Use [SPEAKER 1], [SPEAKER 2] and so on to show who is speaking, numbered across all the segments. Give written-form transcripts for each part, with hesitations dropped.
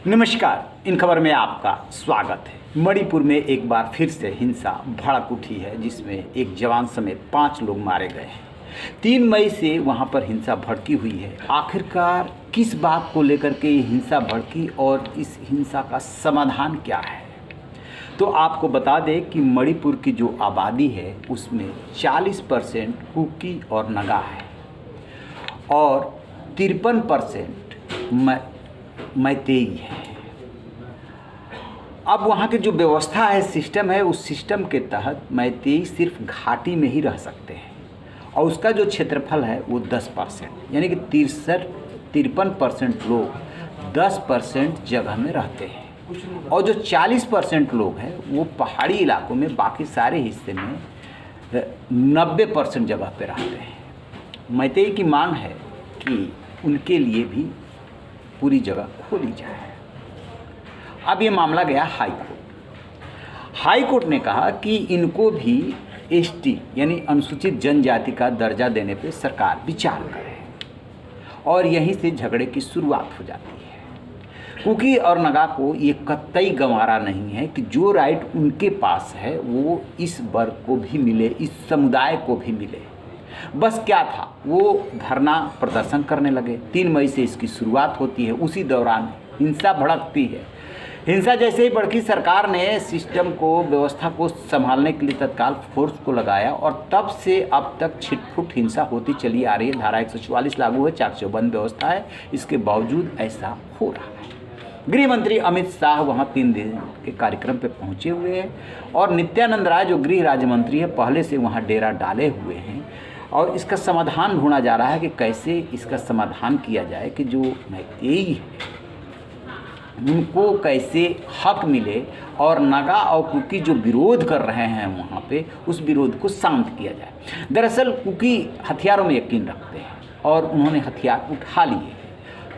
[SPEAKER 1] नमस्कार, इन खबर में आपका स्वागत है। मणिपुर में एक बार फिर से हिंसा भड़क उठी है, जिसमें एक जवान समेत 5 लोग मारे गए हैं। 3 मई से वहां पर हिंसा भड़की हुई है। आखिरकार किस बात को लेकर के ये हिंसा भड़की और इस हिंसा का समाधान क्या है? तो आपको बता दें कि मणिपुर की जो आबादी है उसमें 40% कुकी और नगा है और 53% मैतेई है। अब वहाँ की जो व्यवस्था है, सिस्टम है, उस सिस्टम के तहत मैतेई सिर्फ घाटी में ही रह सकते हैं और उसका जो क्षेत्रफल है वो 10%, यानी कि 53% लोग 10% जगह में रहते हैं और जो 40% लोग हैं वो पहाड़ी इलाकों में, बाकी सारे हिस्से में 90% जगह पे रहते हैं। मैतेई की मांग है कि उनके लिए भी पूरी जगह खोली जाए। अब ये मामला गया हाई कोर्ट। हाई कोर्ट ने कहा कि इनको भी एसटी यानी अनुसूचित जनजाति का दर्जा देने पे सरकार विचार करे और यहीं से झगड़े की शुरुआत हो जाती है। कुकी और नगा को ये कतई गंवारा नहीं है कि जो राइट उनके पास है वो इस वर्ग को भी मिले, इस समुदाय को भी मिले। बस क्या था, वो धरना प्रदर्शन करने लगे। 3 मई से इसकी शुरुआत होती है। उसी दौरान हिंसा भड़कती है। हिंसा जैसे ही भड़की, सरकार ने सिस्टम को, व्यवस्था को संभालने के लिए तत्काल फोर्स को लगाया और तब से अब तक छिटपुट हिंसा होती चली आ रही है। धारा 144 लागू है, चाकचौबंद व्यवस्था है, इसके बावजूद ऐसा हो रहा है। गृह मंत्री अमित शाह वहाँ 3 दिन के कार्यक्रम पे पहुँचे हुए हैं और नित्यानंद राय जो गृह राज्य मंत्री है पहले से वहाँ डेरा डाले हुए हैं और इसका समाधान ढूंढा जा रहा है कि कैसे इसका समाधान किया जाए कि जो मैतेई है उनको कैसे हक मिले और नगा और कुकी जो विरोध कर रहे हैं वहाँ पे, उस विरोध को शांत किया जाए। दरअसल कुकी हथियारों में यकीन रखते हैं और उन्होंने हथियार उठा लिए,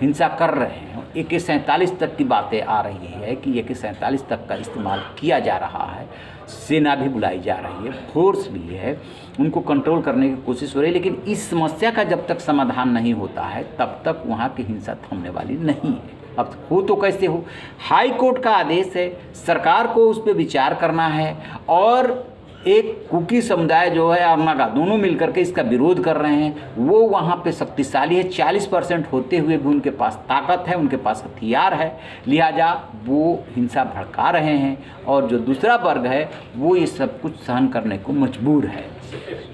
[SPEAKER 1] हिंसा कर रहे हैं। AK-47 तक की बातें आ रही है कि AK-47 तक का इस्तेमाल किया जा रहा है। सेना भी बुलाई जा रही है, फोर्स भी है, उनको कंट्रोल करने की कोशिश हो रही है। लेकिन इस समस्या का जब तक समाधान नहीं होता है तब तक वहाँ की हिंसा थमने वाली नहीं है। अब हो तो कैसे हो, हाई कोर्ट का आदेश है, सरकार को उस पर विचार करना है और एक कुकी समुदाय जो है और नगा दोनों मिलकर के इसका विरोध कर रहे हैं। वो वहाँ पे शक्तिशाली है, 40% होते हुए भी उनके पास ताकत है, उनके पास हथियार है, लिहाजा वो हिंसा भड़का रहे हैं और जो दूसरा वर्ग है वो ये सब कुछ सहन करने को मजबूर है।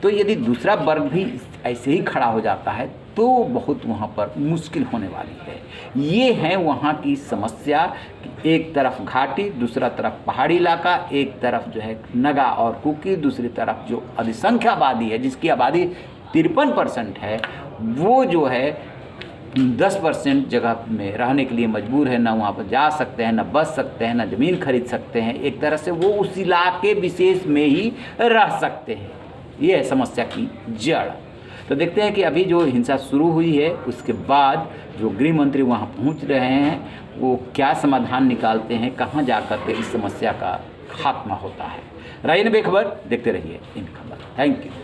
[SPEAKER 1] तो यदि दूसरा वर्ग भी ऐसे ही खड़ा हो जाता है तो बहुत वहाँ पर मुश्किल होने वाली है। ये है वहाँ की समस्या कि एक तरफ घाटी, दूसरा तरफ पहाड़ी इलाका, एक तरफ जो है नगा और कुकी, दूसरी तरफ जो अधिसंख्य आबादी है जिसकी आबादी 53% है, वो जो है 10% जगह में रहने के लिए मजबूर है। ना वहाँ पर जा सकते हैं, ना बस सकते हैं, ना ज़मीन खरीद सकते हैं। एक तरह से वो उस इलाके विशेष में ही रह सकते हैं। ये है समस्या की जड़। तो देखते हैं कि अभी जो हिंसा शुरू हुई है उसके बाद जो गृह मंत्री वहाँ पहुँच रहे हैं वो क्या समाधान निकालते हैं, कहाँ जा कर के इस समस्या का खात्मा होता है। रहिए बेखबर, देखते रहिए इन खबर। Thank you.